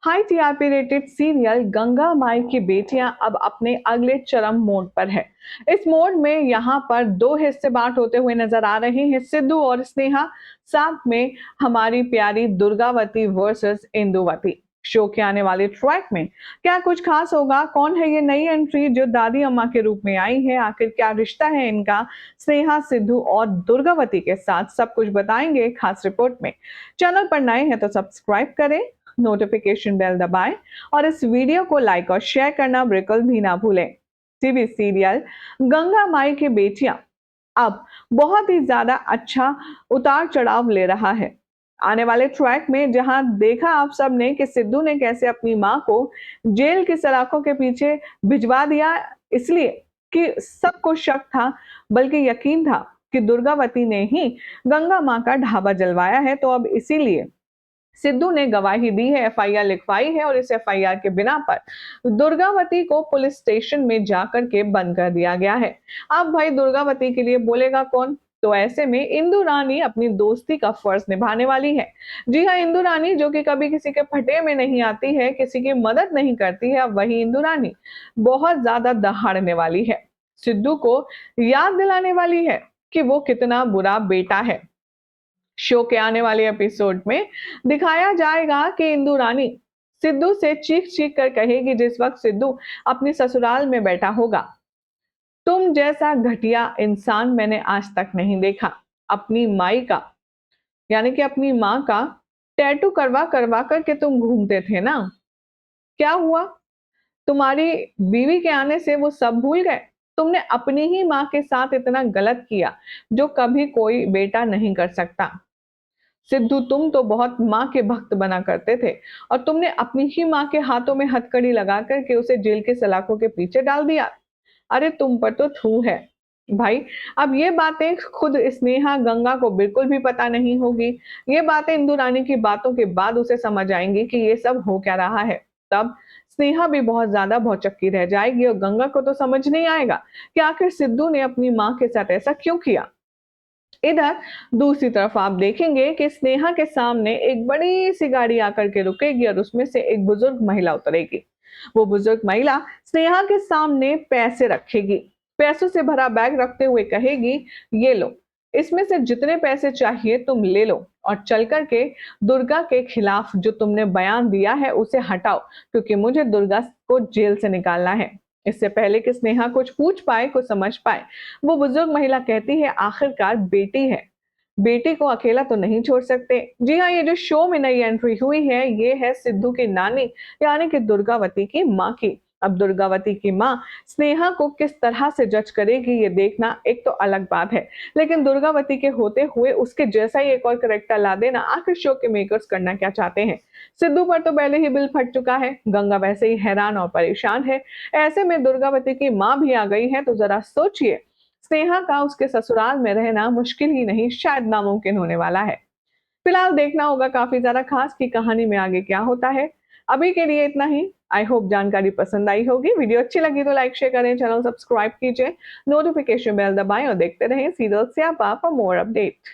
High TRP rated serial Ganga Maai ki Betiyan अब अपने अगले चरम मोड पर है। इस मोड में यहाँ पर दो हिस्से बांट होते हुए नजर आ रहे हैं, सिद्धू और स्नेहा। साथ में हमारी प्यारी दुर्गावती वर्सेस इंदुवती। शो के आने वाले ट्रैक में क्या कुछ खास होगा? कौन है ये नई एंट्री जो दादी अम्मा के रूप में आई है? आखिर क्या रिश्ता है इनका स्नेहा, सिद्धू और दुर्गावती के साथ? सब कुछ बताएंगे खास रिपोर्ट में। चैनल पर नए हैं तो सब्सक्राइब करें, नोटिफिकेशन बेल दबाएं और इस वीडियो को लाइक और शेयर करना बिल्कुल भी ना भूलें। टीवी सीरियल गंगा माई की बेटियां अब बहुत ही ज्यादा अच्छा उतार चढ़ाव ले रहा है। आने वाले ट्रैक में जहां देखा आप सब ने कि सिद्धू ने कैसे अपनी मां को जेल की सलाखों के पीछे भिजवा दिया, इसलिए कि सबको शक था, बल्कि यकीन था कि दुर्गावती ने ही गंगा मां का ढाबा जलवाया है। तो अब इसीलिए सिद्धू ने गवाही दी है, एफआईआर लिखवाई है और इस एफआईआर के बिना पर दुर्गावती को पुलिस स्टेशन में जाकर के बंद कर दिया गया है। अब भाई दुर्गावती के लिए बोलेगा कौन? तो ऐसे में इंदु रानी अपनी दोस्ती का फर्ज निभाने वाली है। जी हाँ, इंदु रानी जो कि कभी किसी के फटे में नहीं आती है, किसी की मदद नहीं करती है, अब वही इंदु रानी बहुत ज्यादा दहाड़ने वाली है। सिद्धू को याद दिलाने वाली है कि वो कितना बुरा बेटा है। शो के आने वाले एपिसोड में दिखाया जाएगा कि इंदु रानी सिद्धू से चीख चीख कर कहेगी, जिस वक्त सिद्धू अपनी ससुराल में बैठा होगा, तुम जैसा घटिया इंसान मैंने आज तक नहीं देखा। अपनी माई का, यानी कि अपनी माँ का टैटू करवा करवा करके तुम घूमते थे ना, क्या हुआ? तुम्हारी बीवी के आने से वो सब भूल गए? तुमने अपनी ही माँ के साथ इतना गलत किया जो कभी कोई बेटा नहीं कर सकता। सिद्धू, तुम तो बहुत माँ के भक्त बना करते थे और तुमने अपनी ही माँ के हाथों में हथकड़ी लगा करके उसे जेल के सलाखों के पीछे डाल दिया। अरे तुम पर तो थू है भाई। अब ये बातें खुद स्नेहा गंगा को बिल्कुल भी पता नहीं होगी। ये बातें इंदु रानी की बातों के बाद उसे समझ आएंगी कि ये सब हो क्या रहा है। तब स्नेहा भी बहुत ज्यादा भौचक्की रह जाएगी और गंगा को तो समझ नहीं आएगा कि आखिर सिद्धू ने अपनी माँ के साथ ऐसा क्यों किया। इधर दूसरी तरफ आप देखेंगे कि स्नेहा के सामने एक बड़ी सी गाड़ी आकर के रुकेगी और उसमें से एक बुजुर्ग महिला उतरेगी। वो बुजुर्ग महिला स्नेहा के सामने पैसे रखेगी, पैसों से भरा बैग रखते हुए कहेगी, ये लो, इसमें से जितने पैसे चाहिए तुम ले लो और चल करके दुर्गा के खिलाफ जो तुमने बयान दिया है उसे हटाओ, क्योंकि मुझे दुर्गा को जेल से निकालना है। इससे पहले कि स्नेहा कुछ पूछ पाए, कुछ समझ पाए, वो बुजुर्ग महिला कहती है, आखिरकार बेटी है, बेटी को अकेला तो नहीं छोड़ सकते। जी हाँ, ये जो शो में नई एंट्री हुई है, ये है सिद्धू की नानी, यानी कि दुर्गावती की माँ की। अब दुर्गावती की माँ स्नेहा को किस तरह से जज करेगी ये देखना एक तो अलग बात है, लेकिन दुर्गावती के होते हुए उसके जैसा ही एक और करेक्टर ला देना आखिर शो के मेकर्स करना क्या चाहते हैं। सिद्धू पर तो पहले ही बिल फट चुका है, गंगा वैसे ही हैरान और परेशान है, ऐसे में दुर्गावती की माँ भी आ गई है, तो जरा सोचिए स्नेहा का उसके ससुराल में रहना मुश्किल ही नहीं, शायद नामुमकिन होने वाला है। फिलहाल देखना होगा काफी ज्यादा खास की कहानी में आगे क्या होता है। अभी के लिए इतना ही। आई होप जानकारी पसंद आई होगी। वीडियो अच्छी लगी तो लाइक शेयर करें, चैनल सब्सक्राइब कीजिए, नोटिफिकेशन बेल दबाएं और देखते रहें सीरियल स्यापा फॉर मोर अपडेट।